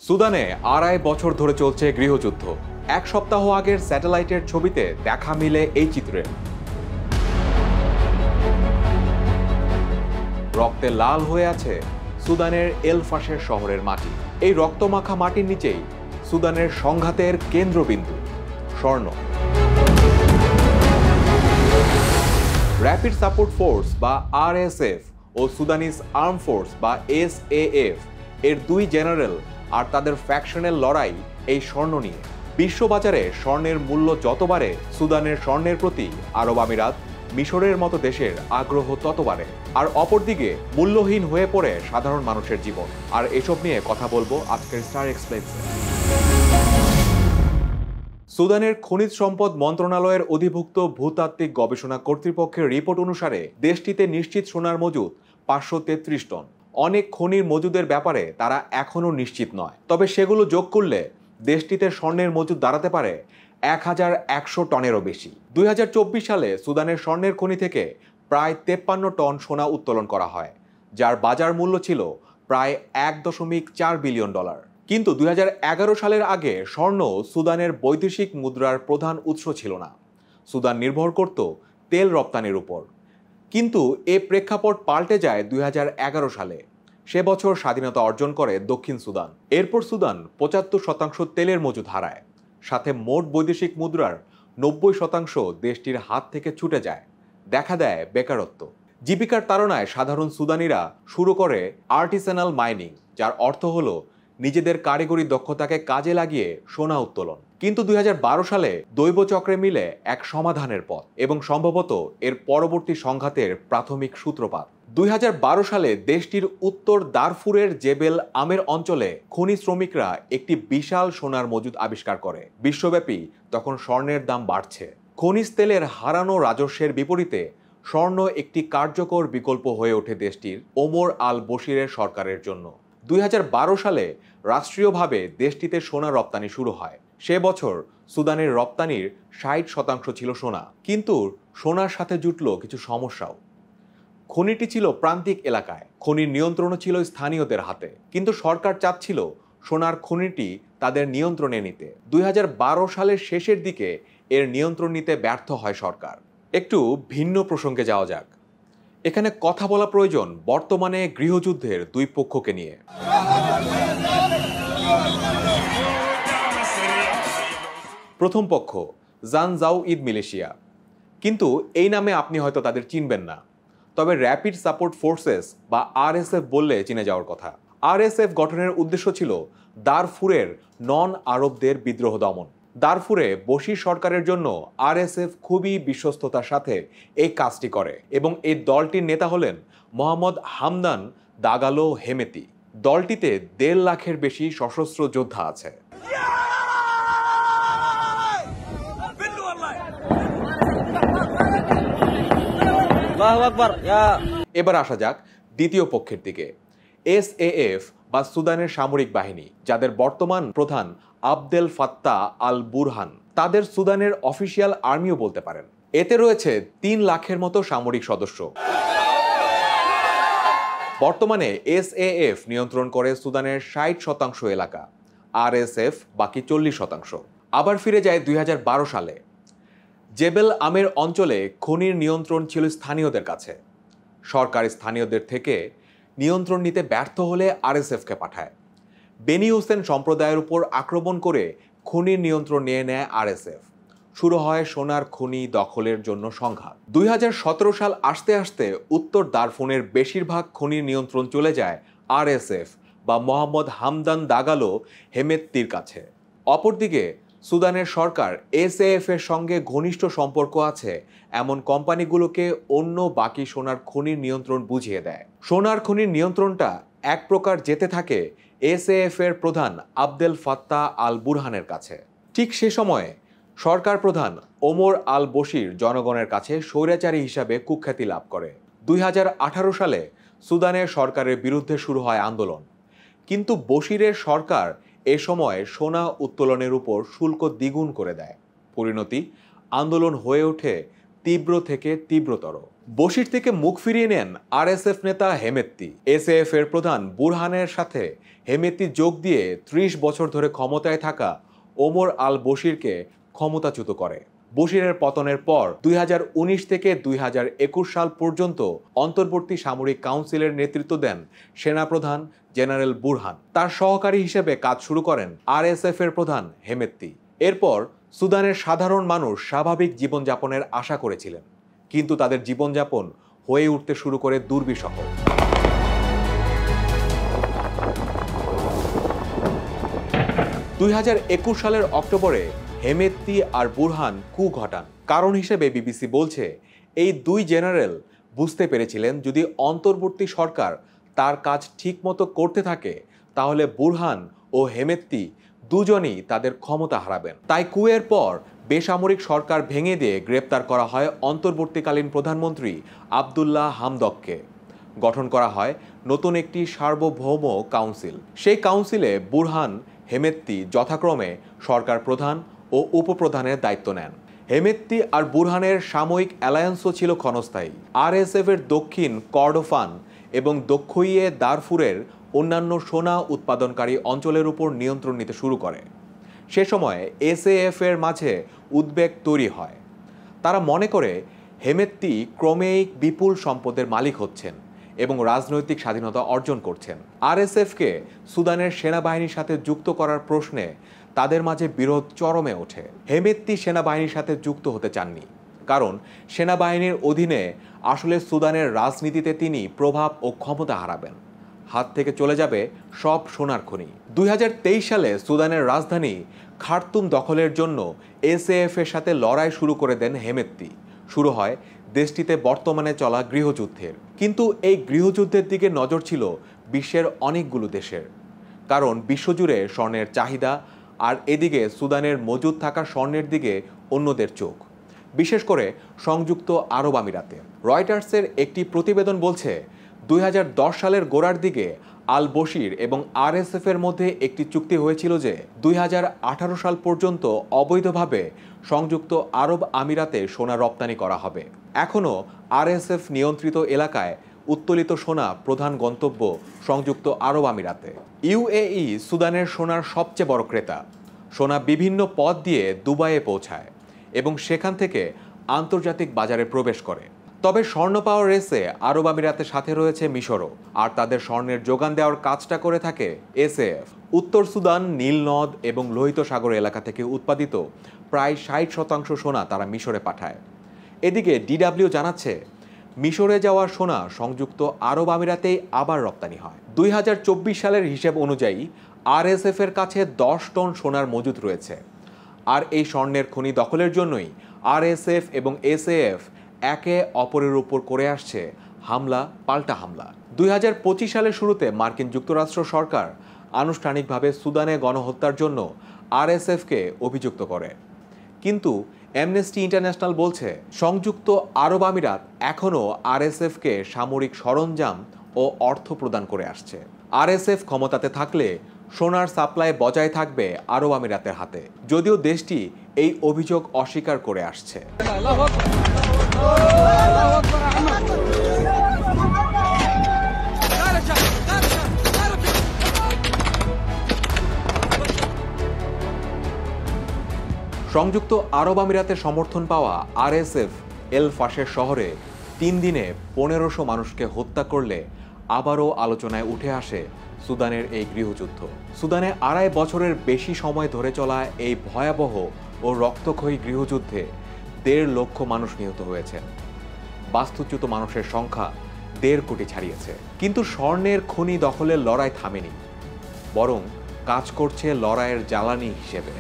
সুদানে ২.৫ বছর ধরে চলছে গৃহযুদ্ধ। এক সপ্তাহ আগের স্যাটেলাইটের ছবিতে দেখা মিলে এই চিত্রের। রক্তে লাল হয়ে আছে সুদানের এল ফাশের শহরের মাটি। এই রক্তমাখা মাটির নিচেই সুদানের সংঘাতের কেন্দ্রবিন্দু স্বর্ণ। র্যাপিড সাপোর্ট ফোর্স বা আরএসএফ ও সুদানিস আর্ম ফোর্স বা এসএএফ এর দুই জেনারেল আর তাদের ফ্যাকশনের লড়াই এই স্বর্ণ নিয়ে। বিশ্ববাজারে স্বর্ণের মূল্য যত বাড়ে, সুদানের স্বর্ণের প্রতি আরব আমিরাত, মিশরের মতো দেশের আগ্রহ তত বাড়ে। আর অপরদিকে মূল্যহীন হয়ে পড়ে সাধারণ মানুষের জীবন। আর এসব নিয়ে কথা বলবো আজকের স্টার এক্সপ্লেইনসে। সুদানের খনিজ সম্পদ মন্ত্রণালয়ের অধিভুক্ত ভূতাত্ত্বিক গবেষণা কর্তৃপক্ষের রিপোর্ট অনুসারে দেশটিতে নিশ্চিত সোনার মজুদ ৫৩৩ টন। অনেক খনির মজুদের ব্যাপারে তারা এখনও নিশ্চিত নয়, তবে সেগুলো যোগ করলে দেশটিতে স্বর্ণের মজুদ দাঁড়াতে পারে ১১০০ টনেরও বেশি। ২০২৪ সালে সুদানের স্বর্ণের খনি থেকে প্রায় ৫৩ টন সোনা উত্তোলন করা হয়, যার বাজার মূল্য ছিল প্রায় $১.৪ বিলিয়ন। কিন্তু ২০১১ সালের আগে স্বর্ণ সুদানের বৈদেশিক মুদ্রার প্রধান উৎস ছিল না। সুদান নির্ভর করত তেল রপ্তানির উপর। কিন্তু এ প্রেক্ষাপট পাল্টে যায় ২০১১ সালে। সে বছর স্বাধীনতা অর্জন করে দক্ষিণ সুদান। এরপর সুদান ৭৫% তেলের মজুদ হারায়, সাথে মোট বৈদেশিক মুদ্রার ৯০% দেশটির হাত থেকে ছুটে যায়। দেখা দেয় বেকারত্ব। জীবিকার তাড়নায় সাধারণ সুদানিরা শুরু করে আর্টিসানাল মাইনিং, যার অর্থ হলো নিজেদের কারিগরি দক্ষতাকে কাজে লাগিয়ে সোনা উত্তোলন। কিন্তু ২০১২ সালে দৈব চক্রে মিলে এক সমাধানের পথ এবং সম্ভবত এর পরবর্তী সংঘাতের প্রাথমিক সূত্রপাত। ২০১২ সালে দেশটির উত্তর দারফুরের জেবেল আমের অঞ্চলে খনি শ্রমিকরা একটি বিশাল সোনার মজুদ আবিষ্কার করে। বিশ্বব্যাপী তখন স্বর্ণের দাম বাড়ছে। খনিজ তেলের হারানো রাজস্বের বিপরীতে স্বর্ণ একটি কার্যকর বিকল্প হয়ে ওঠে দেশটির ওমর আল বশিরের সরকারের জন্য। ২০১২ সালে রাষ্ট্রীয়ভাবে দেশটিতে সোনা রপ্তানি শুরু হয়। সে বছর সুদানের রপ্তানির ৬০% ছিল সোনা। কিন্তু সোনার সাথে জুটল কিছু সমস্যাও। খনিটি ছিল প্রান্তিক এলাকায়, খনির নিয়ন্ত্রণও ছিল স্থানীয়দের হাতে। কিন্তু সরকার চাচ্ছিল সোনার খনিটি তাদের নিয়ন্ত্রণে নিতে। ২০১২ সালের শেষের দিকে এর নিয়ন্ত্রণ নিতে ব্যর্থ হয় সরকার। একটু ভিন্ন প্রসঙ্গে যাওয়া যাক। এখানে কথা বলা প্রয়োজন বর্তমানে গৃহযুদ্ধের দুই পক্ষকে নিয়ে। প্রথম পক্ষ জানজাউইদ মিলিশিয়া। কিন্তু এই নামে আপনি হয়তো তাদের চিনবেন না, তবে র্যাপিড সাপোর্ট ফোর্সেস বা আরএসএফ বললে চিনে যাওয়ার কথা। আরএসএফ গঠনের উদ্দেশ্য ছিল দারফুরের নন আরবদের বিদ্রোহ দমন। দারফুরে বশির সরকারের জন্য আরএসএফ খুবই বিশ্বস্ততার সাথে এই কাজটি করে এবং এই দলটির নেতা হলেন মোহাম্মদ হামদান দাগালো হেমেতি। দলটিতে ১.৫ লাখের বেশি সশস্ত্র যোদ্ধা আছে। এবার আসা যাক দ্বিতীয় পক্ষের দিকে, এসএএফ বা সুদানের সামরিক বাহিনী, যাদের বর্তমান প্রধান আবদেল ফাত্তাহ আল বুরহান। তাদের সুদানের অফিসিয়াল আর্মিও বলতে পারেন। এতে রয়েছে ৩ লাখের মতো সামরিক সদস্য। বর্তমানে এসএএফ নিয়ন্ত্রণ করে সুদানের ৬০% এলাকা, আরএসএফ বাকি ৪০%। আবার ফিরে যায় ২০১২ সালে। জেবেল আমের অঞ্চলে খনির নিয়ন্ত্রণ ছিল স্থানীয়দের কাছে। সরকার স্থানীয়দের থেকে নিয়ন্ত্রণ নিতে ব্যর্থ হলে আরএসএফকে পাঠায়। বেনি হোসেন সম্প্রদায়ের উপর আক্রমণ করে খনির নিয়ন্ত্রণ নিয়ে নেয় আরএসএফ। শুরু হয় সোনার খনি দখলের জন্য সংঘাত। ২০১৭ সাল আসতে আসতে উত্তর দারফুনের বেশিরভাগ খনির নিয়ন্ত্রণ চলে যায় আরএসএফ বা মোহাম্মদ হামদান দাগালো হেমেত্তির কাছে। অপরদিকে সুদানের সরকার এসএএফ এর সঙ্গে ঘনিষ্ঠ সম্পর্ক আছে এমন কোম্পানিগুলোকে অন্য বাকি সোনার খনির নিয়ন্ত্রণ বুঝিয়ে দেয়। সোনার খনির নিয়ন্ত্রণটা এক প্রকার যেতে থাকে এসএএফ এর প্রধান আবদেল ফাত্তাহ আল বুরহানের কাছে। ঠিক সে সময়ে সরকার প্রধান ওমর আল বশির জনগণের কাছে স্বৈরাচারী হিসাবে কুখ্যাতি লাভ করে। ২০১৮ সালে সুদানের সরকারের বিরুদ্ধে শুরু হয় আন্দোলন। কিন্তু বশিরের সরকার এ সময় সোনা উত্তোলনের উপর শুল্ক দ্বিগুণ করে দেয়। পরিণতি, আন্দোলন হয়ে ওঠে তীব্র থেকে তীব্রতর। বশির থেকে মুখ ফিরিয়ে নেন আরএসএফ নেতা হেমেত্তি। এসএএফ এর প্রধান বুরহানের সাথে হেমেত্তি যোগ দিয়ে ৩০ বছর ধরে ক্ষমতায় থাকা ওমর আল বশিরকে ক্ষমতাচ্যুত করে। বশিরের পতনের পর ২০১৯ থেকে ২০২১ সাল পর্যন্ত অন্তর্বর্তী সামরিক কাউন্সিলের নেতৃত্ব দেন সেনাপ্রধান জেনারেল বুরহান। তার সহকারী হিসেবে কাজ শুরু করেন আরএসএফ এর প্রধান হেমেত্তি। এরপর সুদানের সাধারণ মানুষ স্বাভাবিক জীবনযাপনের আশা করেছিলেন, কিন্তু তাদের জীবনযাপন হয়ে উঠতে শুরু করে দুর্বিষহ। ২০২১ সালের অক্টোবরে হেমেত্তি আর বুরহান কু ঘটান। কারণ হিসেবে বিবিসি বলছে, এই দুই জেনারেল বুঝতে পেরেছিলেন যদি অন্তর্বর্তী সরকার তার কাজ ঠিকমতো করতে থাকে তাহলে বুরহান ও হেমেত্তি দুজনই তাদের ক্ষমতা হারাবেন। তাই কুয়ের পর বেসামরিক সরকার ভেঙে দিয়ে গ্রেপ্তার করা হয় অন্তর্বর্তীকালীন প্রধানমন্ত্রী আবদুল্লাহ হামদককে। গঠন করা হয় নতুন একটি সার্বভৌম কাউন্সিল। সেই কাউন্সিলে বুরহান হেমেত্তি যথাক্রমে সরকার প্রধান ও উপপ্রধানের দায়িত্ব নেন। হেমেত্তি আর বুরহানের সাময়িক অ্যালায়েন্সও ছিল ক্ষণস্থায়ী। আরএসএফ এর দক্ষিণ কর্ডোফান এবং দক্ষিণে দারফুরের অন্যান্য সোনা উৎপাদনকারী অঞ্চলের উপর নিয়ন্ত্রণ নিতে শুরু করে। সে সময় এসএএফ এর মাঝে উদ্বেগ তৈরি হয়। তারা মনে করে হেমেত্তি ক্রমেই বিপুল সম্পদের মালিক হচ্ছেন এবং রাজনৈতিক স্বাধীনতা অর্জন করছেন। আরএসএফকে সুদানের সেনাবাহিনীর সাথে যুক্ত করার প্রশ্নে তাদের মাঝে বিরোধ চরমে ওঠে। হেমেত্তি সেনাবাহিনীর সাথে যুক্ত হতে চাননি, কারণ সেনাবাহিনীর অধীনে আসলে সুদানের রাজনীতিতে তিনি প্রভাব ও ক্ষমতা হারাবেন। হাত থেকে চলে যাবে সব সোনার খনি। ২০২৩ সালে সুদানের রাজধানী খার্তুম দখলের জন্য এসএএফ এর সাথে লড়াই শুরু করে দেন হেমেত্তি। শুরু হয় দেশটিতে বর্তমানে চলা গৃহযুদ্ধের। কিন্তু এই গৃহযুদ্ধের দিকে নজর ছিল বিশ্বের অনেকগুলো দেশের, কারণ বিশ্বজুড়ে স্বর্ণের চাহিদা আর এদিকে সুদানের মজুদ থাকা স্বর্ণের দিকে অন্যদের চোখ, বিশেষ করে সংযুক্ত আরব আমিরাতে। রয়টার্সের একটি প্রতিবেদন বলছে ২০১০ সালের গোড়ার দিকে আল বশির এবং আরএসএফ এর মধ্যে একটি চুক্তি হয়েছিল যে ২০১৮ সাল পর্যন্ত অবৈধভাবে সংযুক্ত আরব আমিরাতে সোনা রপ্তানি করা হবে। এখনও আরএসএফ নিয়ন্ত্রিত এলাকায় উত্তোলিত সোনা প্রধান গন্তব্য সংযুক্ত আরব আমিরাতে। ইউএই সুদানের সোনার সবচেয়ে বড় ক্রেতা। সোনা বিভিন্ন পথ দিয়ে দুবাইয়ে পৌঁছায় এবং সেখান থেকে আন্তর্জাতিক বাজারে প্রবেশ করে। তবে স্বর্ণ পাওয়ার রেসে আরব আমিরাতের সাথে রয়েছে মিশরও, আর তাদের স্বর্ণের যোগান দেওয়ার কাজটা করে থাকে এসএএফ। উত্তর সুদান, নীল নদ এবং লোহিত সাগর এলাকা থেকে উৎপাদিত প্রায় ৬০% সোনা তারা মিশরে পাঠায়। এদিকে ডিডব্লিউ জানাচ্ছে, মিশরে যাওয়া সোনা সংযুক্ত আরব আমিরাতেই আবার রপ্তানি হয়। ২০২৪ সালের হিসেব অনুযায়ী আরএসএফ এর কাছে ১০ টন সোনার মজুদ রয়েছে। আর এই স্বর্ণের খনি দখলের জন্যই আরএসএফ এবং এসএএফ একে অপরের উপর করে আসছে হামলা পাল্টা হামলা। ২০২৫ সালের শুরুতে মার্কিন যুক্তরাষ্ট্র সরকার আনুষ্ঠানিকভাবে সুদানে গণহত্যার জন্য আরএসএফকে অভিযুক্ত করে। কিন্তু অ্যামনেস্টি ইন্টারন্যাশনাল বলছে, সংযুক্ত আরব আমিরাত এখনও আরএসএফকে সামরিক সরঞ্জাম ও অর্থ প্রদান করে আসছে। আরএসএফ ক্ষমতাতে থাকলে সোনার সাপ্লাই বজায় থাকবে আরব আমিরাতের হাতে, যদিও দেশটি এই অভিযোগ অস্বীকার করে আসছে। সংযুক্ত আরব আমিরাতের সমর্থন পাওয়া আরএসএফ এল ফাশের শহরে ৩ দিনে ১৫০০ মানুষকে হত্যা করলে আবারও আলোচনায় উঠে আসে সুদানের এই গৃহযুদ্ধ। সুদানে ২.৫ বছরের বেশি সময় ধরে চলা এই ভয়াবহ ও রক্তক্ষয়ী গৃহযুদ্ধে ১.৫ লক্ষ মানুষ নিহত হয়েছেন। বাস্তুচ্যুত মানুষের সংখ্যা ১.৫ কোটি ছাড়িয়েছে। কিন্তু স্বর্ণের খনি দখলের লড়াই থামেনি, বরং কাজ করছে লড়াইয়ের জ্বালানি হিসেবে।